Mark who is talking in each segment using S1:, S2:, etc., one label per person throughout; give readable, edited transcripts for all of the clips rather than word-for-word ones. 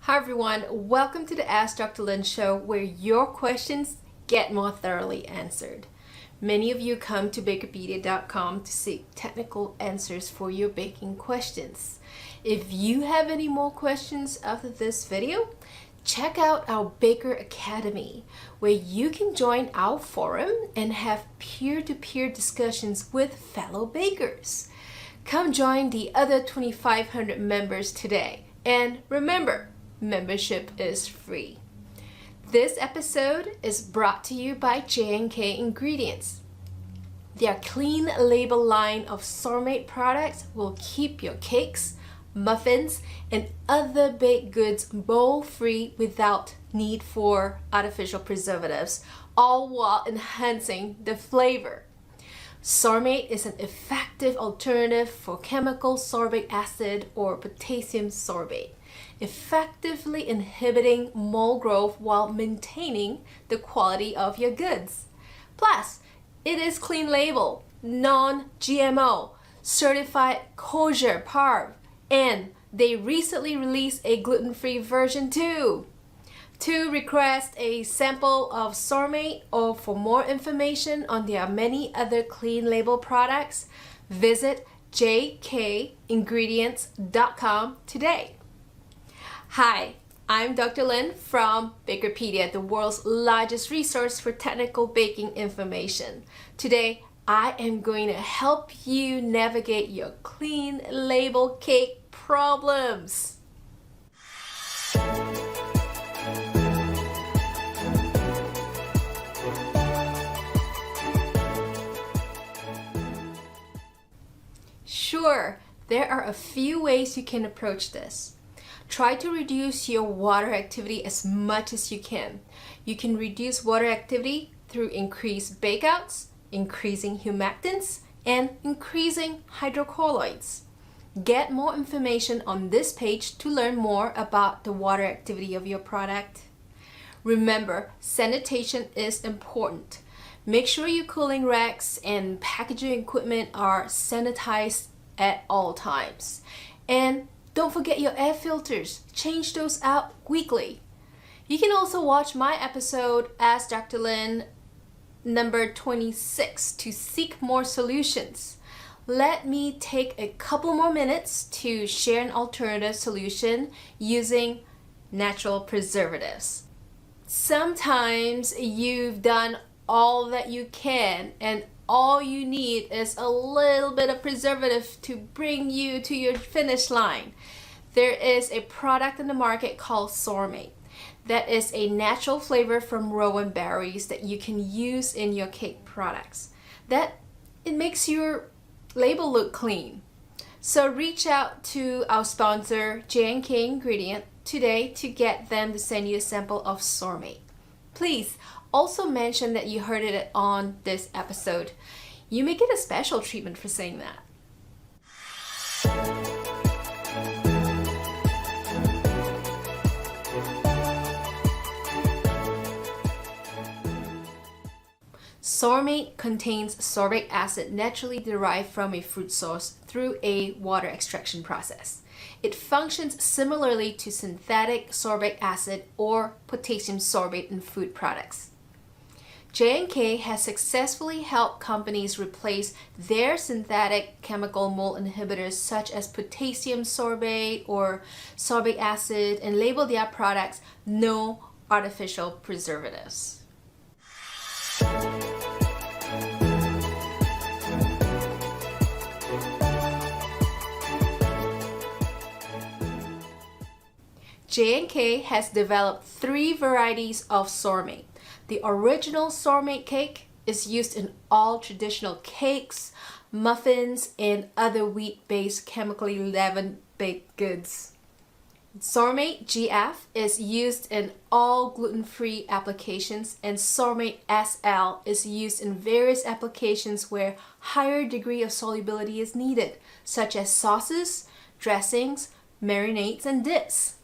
S1: Hi everyone, welcome to the Ask Dr. Lin show where your questions get more thoroughly answered. Many of you come to BAKERpedia.com to seek technical answers for your baking questions. If you have any more questions after this video, check out our Baker Academy where you can join our forum and have peer-to-peer discussions with fellow bakers. Come join the other 2,500 members today. And remember, membership is free. This episode is brought to you by J&K Ingredients. Their clean label line of Sourmate products will keep your cakes, muffins, and other baked goods mold-free without need for artificial preservatives, all while enhancing the flavor. Sourmate is an effective alternative for chemical sorbic acid or potassium sorbate, effectively inhibiting mold growth while maintaining the quality of your goods. Plus, it is clean label, non-GMO, certified kosher parve, and they recently released a gluten-free version too. To request a sample of Sourmate or for more information on their many other clean label products, visit jkingredients.com today. Hi, I'm Dr. Lin from BAKERpedia, the world's largest resource for technical baking information. Today, I am going to help you navigate your clean label cake problems. Sure, there are a few ways you can approach this. Try to reduce your water activity as much as you can. You can reduce water activity through increased bakeouts, increasing humectants, and increasing hydrocolloids. Get more information on this page to learn more about the water activity of your product. Remember, sanitation is important. Make sure your cooling racks and packaging equipment are sanitized at all times. And don't forget your air filters. Change those out weekly. You can also watch my episode Ask Dr. Lin number 26 to seek more solutions. Let me take a couple more minutes to share an alternative solution using natural preservatives. Sometimes you've done all that you can and all you need is a little bit of preservative to bring you to your finish line. There is a product in the market called Sourmate that is a natural flavor from rowan berries that you can use in your cake products. That it makes your label look clean. So reach out to our sponsor J&K Ingredient today to get them to send you a sample of Sourmate. Please also mention that you heard it on this episode. You may get a special treatment for saying that. Sourmate contains sorbic acid naturally derived from a fruit source through a water extraction process. It functions similarly to synthetic sorbic acid or potassium sorbate in food products. J&K has successfully helped companies replace their synthetic chemical mold inhibitors such as potassium sorbate or sorbic acid and label their products no artificial preservatives. J&K has developed 3 varieties of Sourmate. The original Sourmate cake is used in all traditional cakes, muffins, and other wheat-based chemically leavened baked goods. Sourmate GF is used in all gluten-free applications, and Sourmate SL is used in various applications where higher degree of solubility is needed, such as sauces, dressings, marinades, and dips.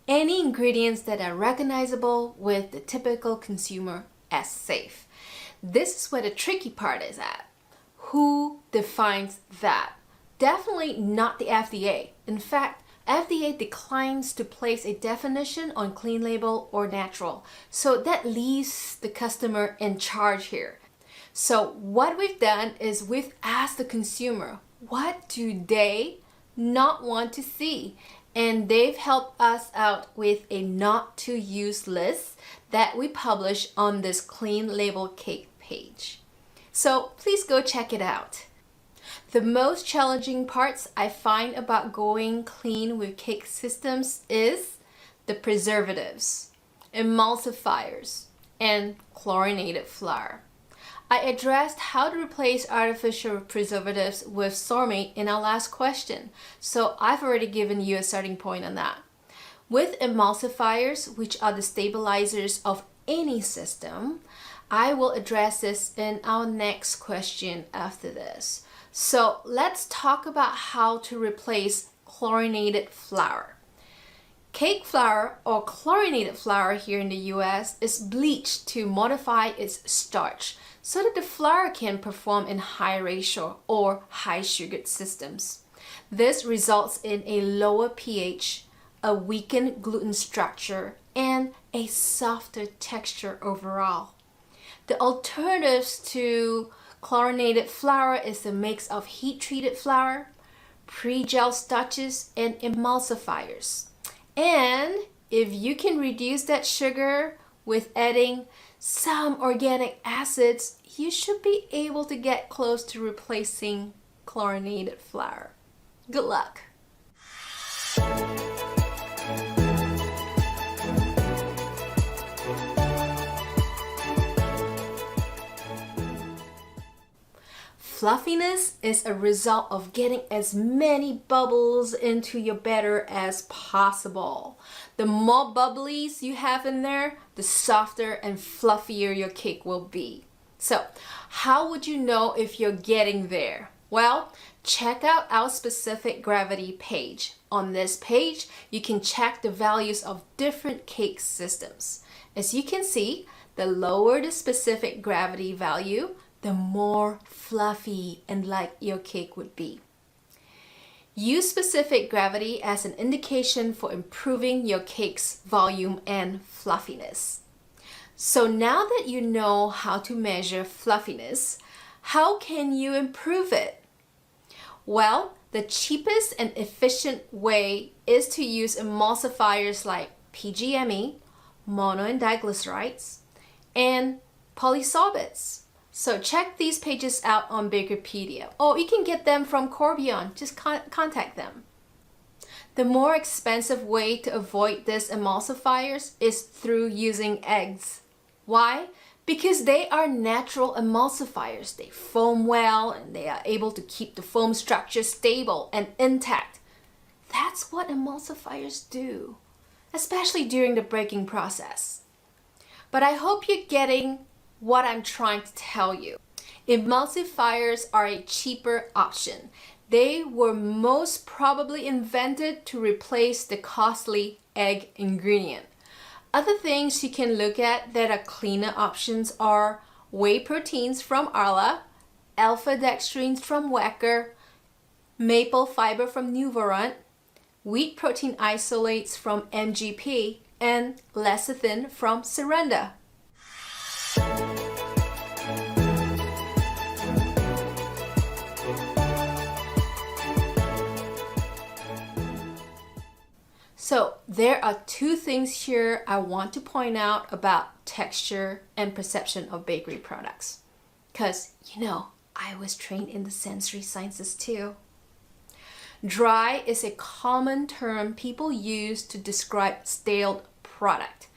S1: Any ingredients that are recognizable with the typical consumer as safe. This is where the tricky part is at. Who defines that? Definitely not the FDA. In fact, FDA declines to place a definition on clean label or natural. So that leaves the customer in charge here. So what we've done is we've asked the consumer, what do they not want to see? And they've helped us out with a not to use list that we publish on this clean label cake page. So please go check it out. The most challenging parts I find about going clean with cake systems is the preservatives, emulsifiers, and chlorinated flour. I addressed how to replace artificial preservatives with sorbate in our last question, so I've already given you a starting point on that. With emulsifiers, which are the stabilizers of any system, I will address this in our next question after this. So let's talk about how to replace chlorinated flour. Cake flour or chlorinated flour here in the US is bleached to modify its starch so that the flour can perform in high ratio or high sugared systems. This results in a lower pH, a weakened gluten structure, and a softer texture overall. The alternatives to chlorinated flour is a mix of heat-treated flour, pre-gel starches, and emulsifiers. And if you can reduce that sugar with adding some organic acids, you should be able to get close to replacing chlorinated flour. Good luck! Fluffiness is a result of getting as many bubbles into your batter as possible. The more bubblies you have in there, the softer and fluffier your cake will be. So, how would you know if you're getting there? Well, check out our specific gravity page. On this page, you can check the values of different cake systems. As you can see, the lower the specific gravity value, the more fluffy and light your cake would be. Use specific gravity as an indication for improving your cake's volume and fluffiness. So now that you know how to measure fluffiness, how can you improve it? Well, the cheapest and efficient way is to use emulsifiers like PGME, mono and diglycerides, and polysorbates. So check these pages out on BAKERpedia, or you can get them from Corbion. Just contact them. The more expensive way to avoid these emulsifiers is through using eggs. Why? Because they are natural emulsifiers. They foam well and they are able to keep the foam structure stable and intact. That's what emulsifiers do, especially during the breaking process. But I hope you're getting what I'm trying to tell you. Emulsifiers are a cheaper option. They were most probably invented to replace the costly egg ingredient. Other things you can look at that are cleaner options are whey proteins from Arla, alpha dextrins from Wecker, maple fiber from Nuvarant, wheat protein isolates from MGP, and lecithin from Serenda. So there are two things here I want to point out about texture and perception of bakery products. Because, I was trained in the sensory sciences too. Dry is a common term people use to describe stale product.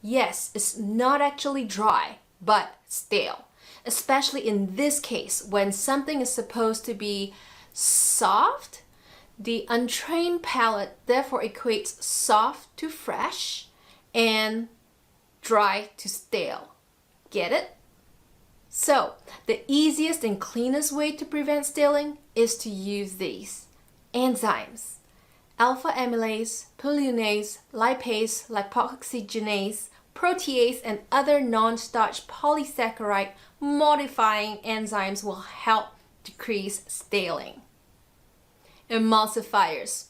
S1: Yes, it's not actually dry, but stale. Especially in this case, when something is supposed to be soft, the untrained palate therefore equates soft to fresh and dry to stale. Get it? So, the easiest and cleanest way to prevent staling is to use these enzymes: alpha amylase, pulinase, lipase, lipoxygenase, protease, and other non-starch polysaccharide modifying enzymes will help decrease staling. Emulsifiers.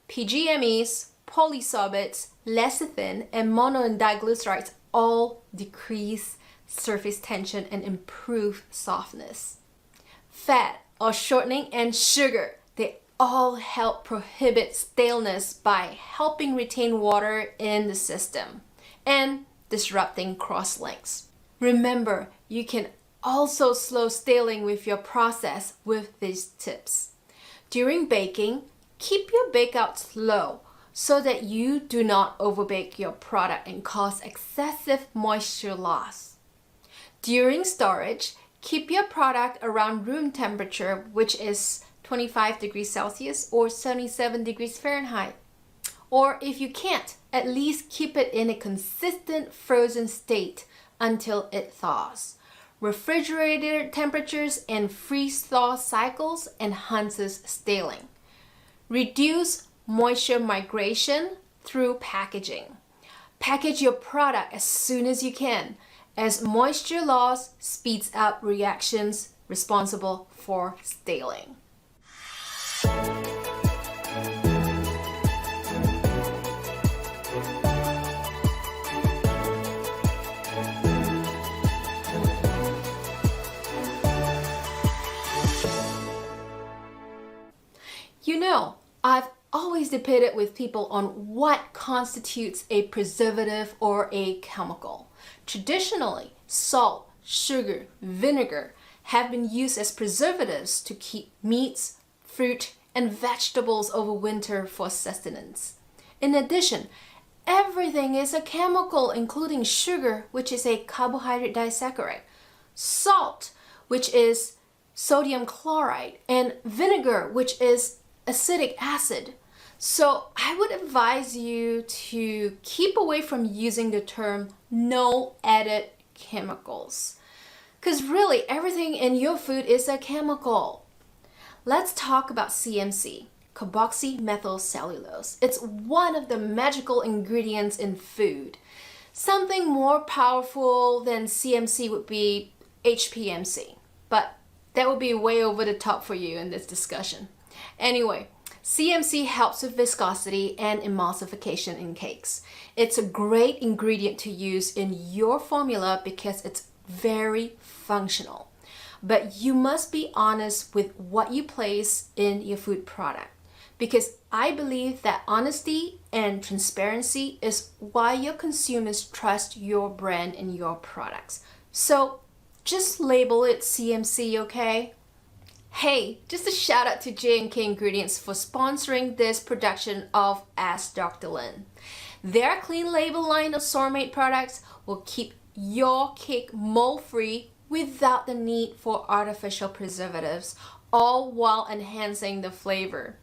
S1: PGMEs, polysorbates, lecithin, and mono and diglycerides all decrease surface tension and improve softness. Fat or shortening and sugar, they all help prohibit staleness by helping retain water in the system and disrupting cross-links. Remember, you can also slow staling with your process with these tips. During baking, keep your bakeouts low so that you do not overbake your product and cause excessive moisture loss. During storage, keep your product around room temperature, which is 25 degrees Celsius or 77 degrees Fahrenheit. Or if you can't, at least keep it in a consistent frozen state until it thaws. Refrigerator temperatures and freeze-thaw cycles enhances staling. Reduce moisture migration through packaging. Package your product as soon as you can, as moisture loss speeds up reactions responsible for staling. You know, I've always debated with people on what constitutes a preservative or a chemical. Traditionally, salt, sugar, vinegar have been used as preservatives to keep meats, fruit, and vegetables over winter for sustenance. In addition, everything is a chemical, including sugar, which is a carbohydrate disaccharide, salt, which is sodium chloride, and vinegar, which is acetic acid. So I would advise you to keep away from using the term no added chemicals, because really everything in your food is a chemical. Let's talk about CMC, Carboxy Methyl Cellulose. It's one of the magical ingredients in food. Something more powerful than CMC would be HPMC, but that would be way over the top for you in this discussion. Anyway, CMC helps with viscosity and emulsification in cakes. It's a great ingredient to use in your formula because it's very functional. But you must be honest with what you place in your food product, because I believe that honesty and transparency is why your consumers trust your brand and your products. So just label it CMC, okay? Hey, just a shout out to J&K Ingredients for sponsoring this production of Ask Dr. Lin. Their clean label line of sourmate products will keep your cake mold-free without the need for artificial preservatives, all while enhancing the flavor.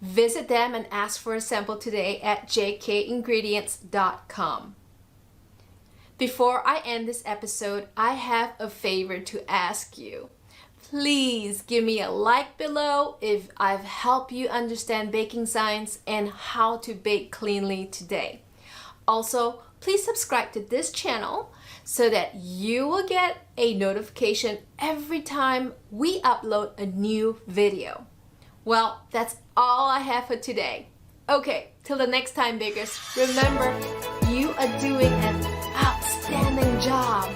S1: Visit them and ask for a sample today at jkingredients.com. Before I end this episode, I have a favor to ask you. Please give me a like below if I've helped you understand baking science and how to bake cleanly today. Also, please subscribe to this channel so that you will get a notification every time we upload a new video. Well, that's all I have for today. Okay, till the next time, bakers, remember, you are doing an outstanding job.